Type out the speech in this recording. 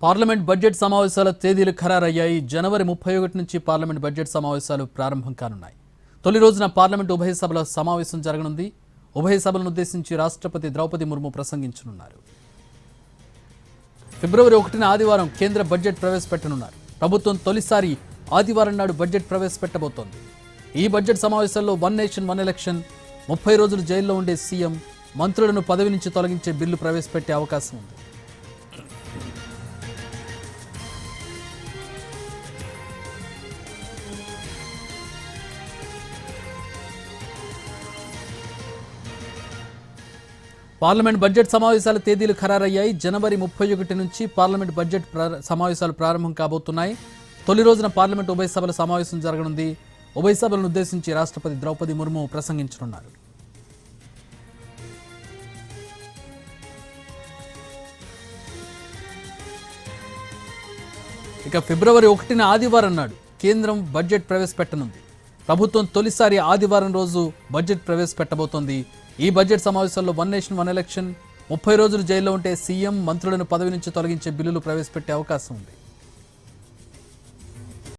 Parliament budget సమావేశాల తేదీలు ఖరారయ్యాయి. జనవరి 31 నుంచి పార్లమెంట్ బడ్జెట్ సమావేశాలు ప్రారంభం కానున్నాయి. తొలి రోజున పార్లమెంట్ ఉభయ సభల సమావేశం జరగనుంది. ఉభయ సభలను ఉద్దేశించి రాష్ట్రపతి ద్రౌపది ముర్ము ప్రసంగించనున్నారు. ఫిబ్రవరి 1న ఆదివారం కేంద్ర బడ్జెట్ ప్రవేశపెట్టనున్నారు. ప్రభుత్వం తొలిసారి ఆదివారం నాడు బడ్జెట్ ప్రవేశపెట్టబోతోంది. ఈ బడ్జెట్ సమావేశాల్లో వన్ నేషన్ వన్ ఎలక్షన్, 30 రోజులు జైల్లో ఉండే సీఎం, మంత్రులను పదవి నుంచి తొలగించే బిల్లు ప్రవేశపెట్టే అవకాశం ఉంది. పార్లమెంట్ బడ్జెట్ సమావేశాల తేదీలు ఖరారయ్యాయి. జనవరి 31 నుంచి పార్లమెంట్ బడ్జెట్ సమావేశాలు ప్రారంభం కాబోతున్నాయి. తొలి రోజున పార్లమెంట్ ఉభయ సభల సమావేశం జరగనుంది. ఉభయ సభలను ఉద్దేశించి రాష్ట్రపతి ద్రౌపది ముర్ము ప్రసంగించనున్నారు. ఇక ఫిబ్రవరి 1న ఆదివారం నాడు కేంద్రం బడ్జెట్ ప్రవేశపెట్టనుంది. ప్రభుత్వం తొలిసారి ఆదివారం రోజు బడ్జెట్ ప్రవేశపెట్టబోతోంది. ఈ బడ్జెట్ సమావేశాల్లో వన్ నేషన్ వన్ ఎలక్షన్, 30 రోజులు జైల్లో ఉంటే సీఎం, మంత్రులను పదవి నుంచి తొలగించే బిల్లులు ప్రవేశపెట్టే అవకాశం ఉంది.